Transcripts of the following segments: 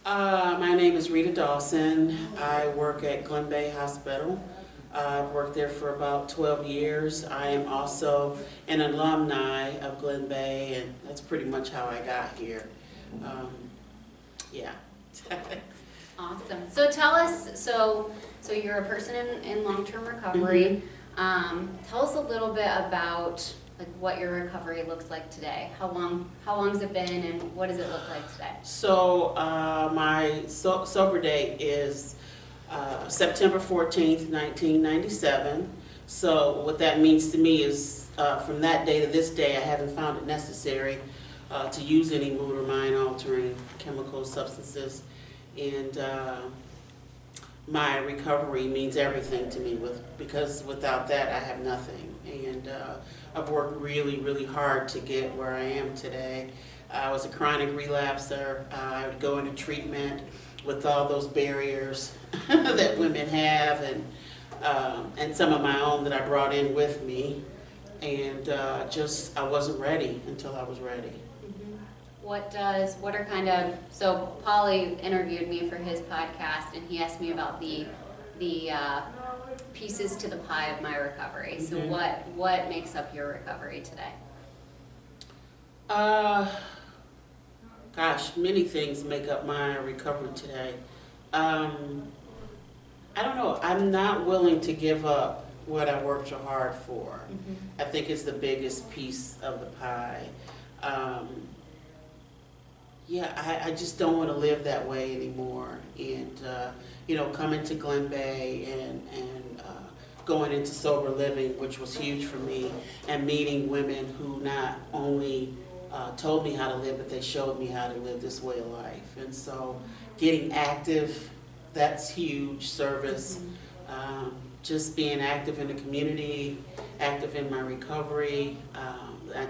My name is Rita Dawson. I work at Glenbeigh Hospital. I've worked there for about 12 years. I am also an alumni of Glenbeigh, and that's pretty much how I got here. Yeah. Awesome. So tell us, so you're a person in long-term recovery. Tell us a little bit about like what your recovery looks like today. How long's it been, and what does it look like today? So my sober date is September 14th, 1997. So what that means to me is from that day to this day, I haven't found it necessary to use any mood or mind altering chemical substances. And my recovery means everything to me because without that I have nothing. And I've worked really, really hard to get where I am today. I was a chronic relapser. I would go into treatment with all those barriers that women have, and some of my own that I brought in with me. And I wasn't ready until I was ready. So Polly interviewed me for his podcast, and he asked me about the pieces to the pie of my recovery. So what makes up your recovery today? Gosh, many things make up my recovery today. I don't know. I'm not willing to give up what I worked so hard for. I think it's the biggest piece of the pie. I just don't want to live that way anymore. And, coming to Glenbeigh and going into sober living, which was huge for me, and meeting women who not only told me how to live, but they showed me how to live this way of life. And so getting active, that's huge service. Just being active in the community, active in my recovery, I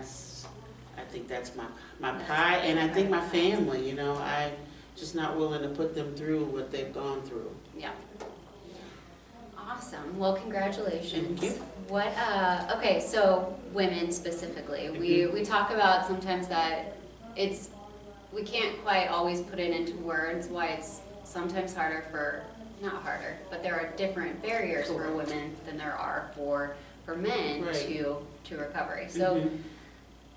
think that's my pie, and I think my family, I'm just not willing to put them through what they've gone through. Yeah. Awesome. Well, congratulations. Thank you. Okay, so women specifically, we talk about sometimes that we can't quite always put it into words why it's sometimes not harder, but there are different barriers for women than there are for men to recovery. So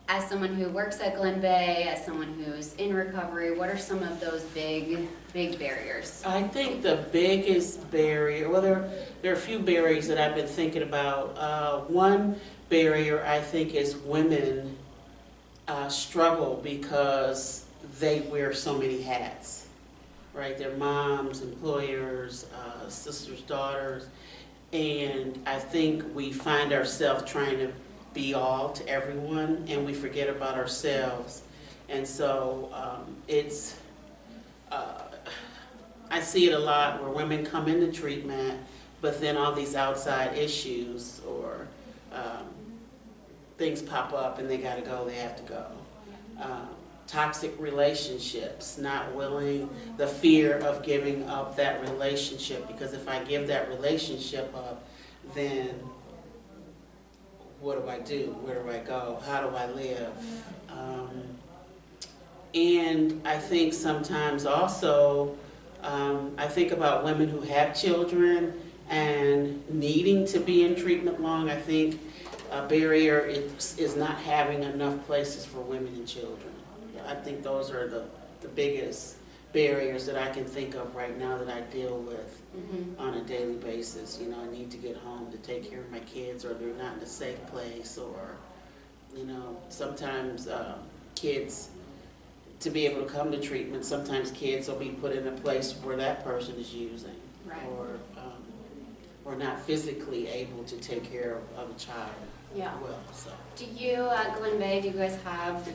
as someone who works at Glenbeigh, as someone who's in recovery, what are some of those big barriers? I think the biggest barrier, well, there are a few barriers that I've been thinking about. One barrier I think is women struggle because they wear so many hats, right? They're moms, employers, sisters, daughters, and I think we find ourselves trying to be all to everyone, and we forget about ourselves. And so I see it a lot where women come into treatment, but then all these outside issues or things pop up and they got to go, they have to go. Toxic relationships, not willing, the fear of giving up that relationship, because if I give that relationship up, then what do I do? Where do I go? How do I live? And I think sometimes also, I think about women who have children and needing to be in treatment long. I think a barrier is not having enough places for women and children. I think those are the biggest barriers that I can think of right now that I deal with on a daily basis. I need to get home to take care of my kids, or they're not in a safe place, or, sometimes kids, to be able to come to treatment, sometimes kids will be put in a place where that person is using, or not physically able to take care of a child. Yeah. Well, so. Do you at Glenbeigh, do you guys have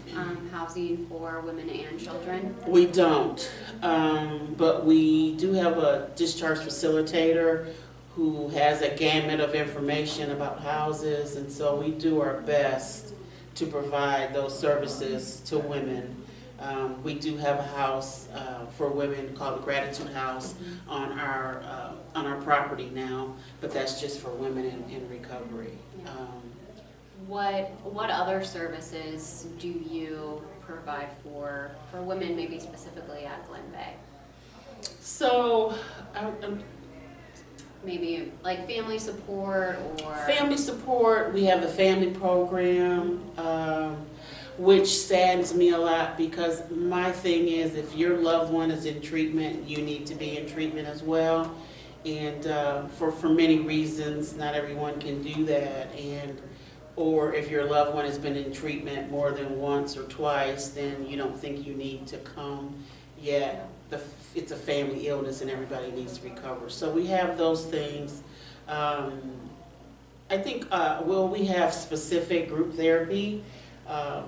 housing for women and children? We don't, but we do have a discharge facilitator who has a gamut of information about houses, and so we do our best to provide those services to women. We do have a house for women called the Gratitude House on our property now, but that's just for women in recovery. What other services do you provide for women, maybe specifically at Glenbeigh? So, Maybe like family support or? family support, we have the family program, which saddens me a lot because my thing is if your loved one is in treatment, you need to be in treatment as well. And for many reasons, not everyone can do that. Or if your loved one has been in treatment more than once or twice, then you don't think you need to come yet. It's a family illness and everybody needs to recover. So we have those things. I think, we have specific group therapy,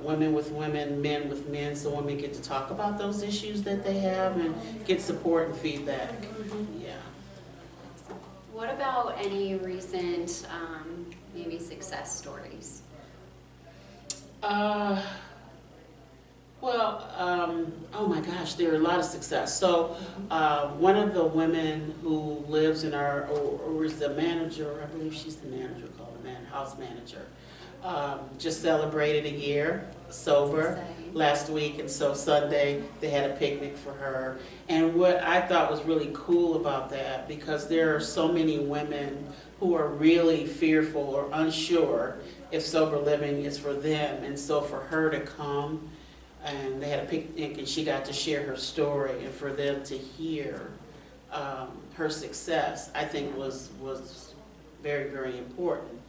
women with women, men with men, so women get to talk about those issues that they have and get support and feedback. Yeah. What about any recent, maybe success stories? Oh my gosh, there are a lot of success. So one of the women who lives in or is the manager, I believe she's the manager, called the house manager, just celebrated a year sober last week, and so Sunday they had a picnic for her. And what I thought was really cool about that, because there are so many women who are really fearful or unsure if sober living is for them, and so for her to come, and they had a picnic and she got to share her story, and for them to hear her success, I think was very, very important.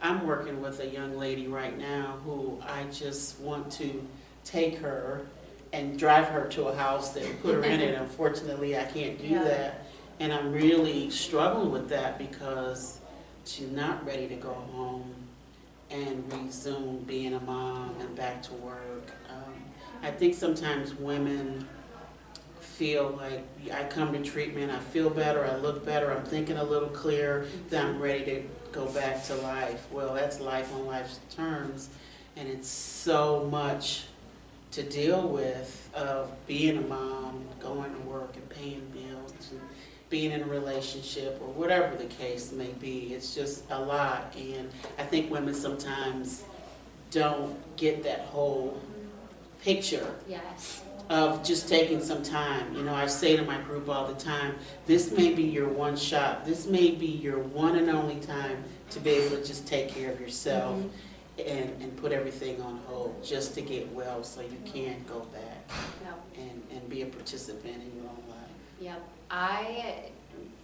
I'm working with a young lady right now who I just want to take her and drive her to a house and put her in it. Unfortunately, I can't do that. And I'm really struggling with that because she's not ready to go home and resume being a mom and back to work. I think sometimes women feel like I come to treatment, I feel better, I look better, I'm thinking a little clearer, then I'm ready to go back to life. Well, that's life on life's terms, and it's so much to deal with of being a mom, going to work and paying bills, and being in a relationship, or whatever the case may be. It's just a lot, and I think women sometimes don't get that whole picture. Yes. Of just taking some time. You know, I say to my group all the time, this may be your one shot. This may be your one and only time to be able to just take care of yourself and put everything on hold just to get well so you can go back and be a participant in your own life. Yep. I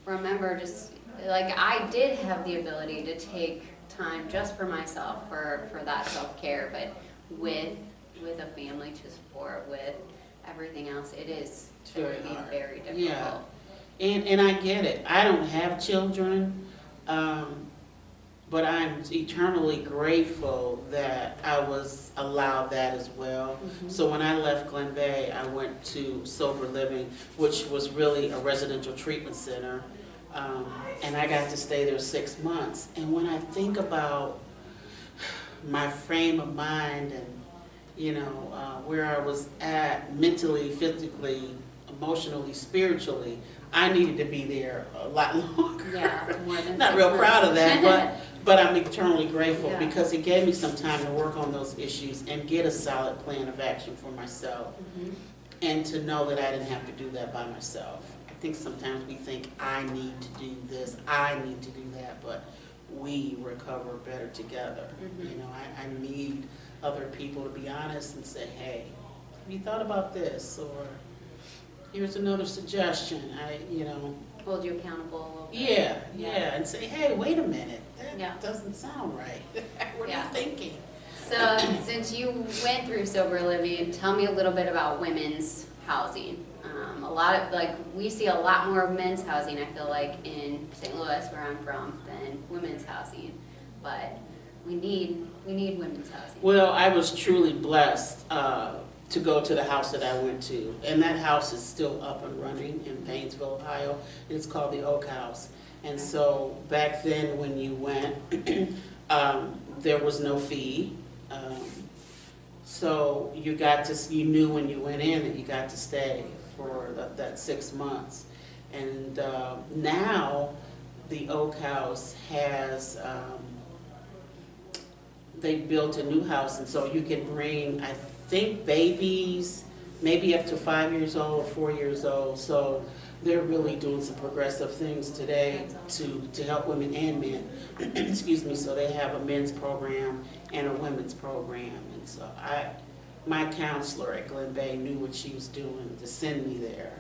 remember just, like, I did have the ability to take time just for myself for that self-care, but with a family to support, with everything else, it is very difficult. Yeah, and I get it. I don't have children, but I'm eternally grateful that I was allowed that as well. So when I left Glenbeigh, I went to Sober Living, which was really a residential treatment center, and I got to stay there 6 months. And when I think about my frame of mind and where I was at mentally, physically, emotionally, spiritually, I needed to be there a lot longer. Yeah, more than Not 6 real months. proud of that, but I'm eternally grateful Yeah. because it gave me some time to work on those issues and get a solid plan of action for myself, and to know that I didn't have to do that by myself. I think sometimes we think, I need to do this, I need to do that, but we recover better together. I need other people to be honest and say, hey, have you thought about this? Or here's another suggestion. Hold you accountable. Yeah, and say, hey, wait a minute, that Yeah. doesn't sound right. What are Yeah. you thinking? So, since you went through Sober Living, tell me a little bit about women's housing. We see a lot more of men's housing, I feel like, in St. Louis, where I'm from, than women's housing. But we need women's housing. Well, I was truly blessed to go to the house that I went to, and that house is still up and running in Painesville, Ohio. It's called the Oakhouse. And so back then when you went, there was no fee. So you knew when you went in that you got to stay for that 6 months. And now the Oakhouse has, they built a new house, and so you can bring, I think, babies, maybe up to 5 years old, 4 years old. So they're really doing some progressive things today to help women and men. Excuse me. So they have a men's program and a women's program. And so my counselor at Glenbeigh knew what she was doing to send me there.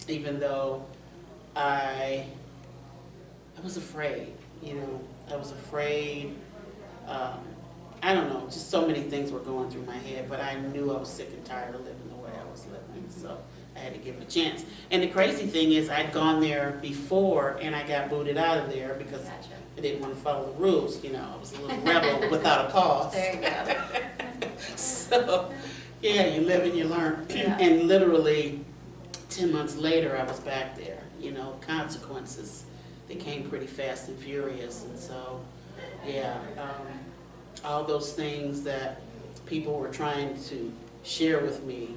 Even though I was afraid, I was afraid. I don't know, just so many things were going through my head, but I knew I was sick and tired of living the way I was living, so I had to give it a chance. And the crazy thing is, I'd gone there before, and I got booted out of there because I didn't want to follow the rules. I was a little rebel without a cause. There you go. So, yeah, you live and you learn. Yeah. And literally, 10 months later, I was back there. Consequences, they came pretty fast and furious, and so, yeah. All those things that people were trying to share with me,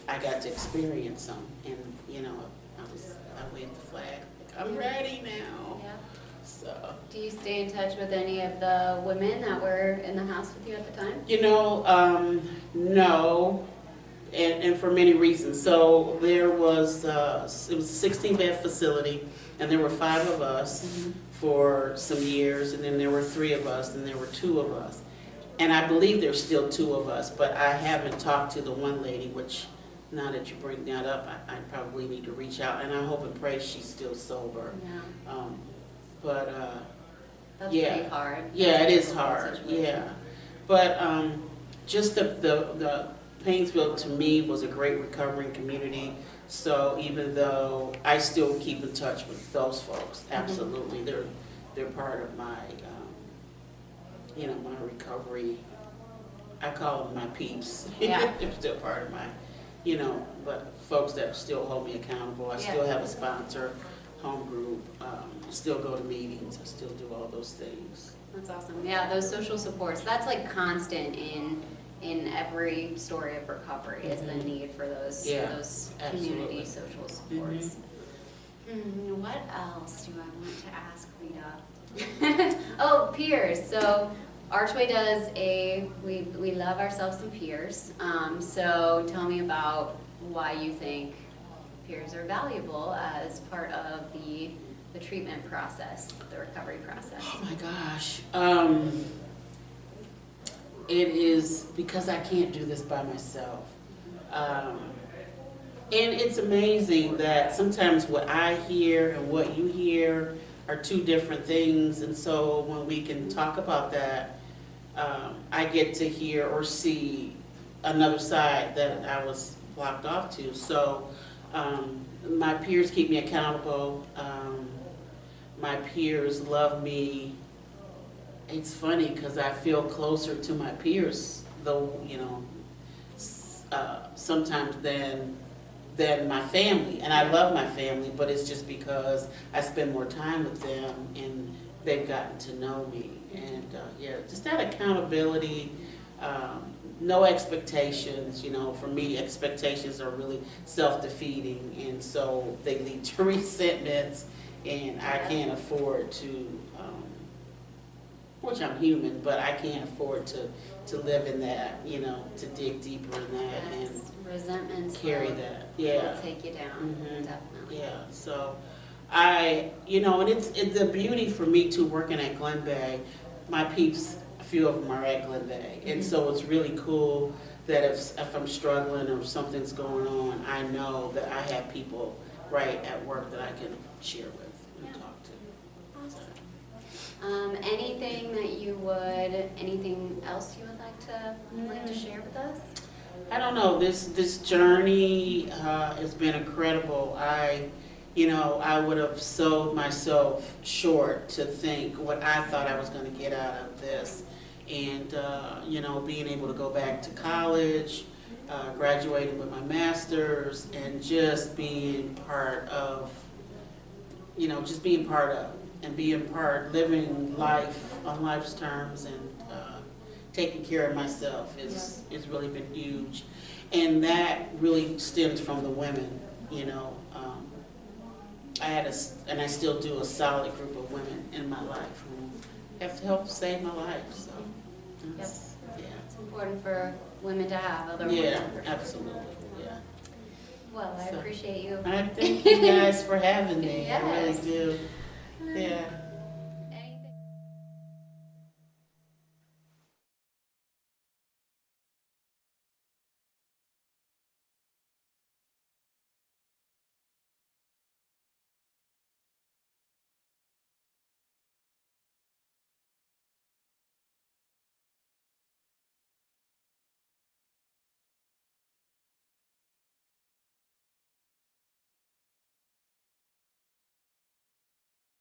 I got to experience them, and I waved the flag, like, I'm ready now. Yeah. So. Do you stay in touch with any of the women that were in the house with you at the time? No, and for many reasons. So there was, it was a 16-bed facility, and there were 5 of us. For some years, and then there were 3 of us, and there were 2 of us. And I believe there's still 2 of us, but I haven't talked to the one lady, which now that you bring that up, I probably need to reach out, and I hope and pray she's still sober. Yeah. That's yeah. pretty hard. Yeah, it is hard, yeah. But just the Painesville, to me, was a great recovering community. So even though I still keep in touch with those folks, absolutely, they're part of my, my recovery. I call them my peeps. Yeah. They're still part of my, but folks that still hold me accountable. I still have a sponsor, home group. I still go to meetings. I still do all those things. That's awesome. Yeah, those social supports. That's like constant in every story of recovery is the need for those community social supports. What else do I want to ask Rita? Oh, peers. So ARCHway does we love ourselves some peers. So tell me about why you think peers are valuable as part of the treatment process, the recovery process. Oh my gosh. It is because I can't do this by myself. And it's amazing that sometimes what I hear and what you hear are 2 different things. And so when we can talk about that, I get to hear or see another side that I was blocked off to. So my peers keep me accountable. My peers love me. It's funny because I feel closer to my peers, though, sometimes than my family. And I love my family, but it's just because I spend more time with them and they've gotten to know me. And just that accountability, no expectations. For me, expectations are really self-defeating, and so they lead to resentments, and I can't afford to. Which I'm human, but I can't afford to live in that, to dig deeper in that and resentments carry that. Yeah. Will take you down, definitely. Yeah. So and it's the beauty for me too, working at Glenbeigh. My peeps, a few of them are at Glenbeigh, and so it's really cool that if I'm struggling or something's going on, I know that I have people right at work that I can share with and talk to. Awesome. Anything else you would like to share with us? I don't know. This journey has been incredible. I would have sold myself short to think what I thought I was going to get out of this, and being able to go back to college, graduating with my master's, and just being part of, living life on life's terms, and taking care of myself is really been huge. And that really stems from the women, I had and I still do, a solid group of women in my life who have helped save my life. So, Yes. Yeah. It's important for women to have other Yeah, women. absolutely, yeah. Well, I So, appreciate you. I thank you guys for having me, I really Yes. do. Yeah.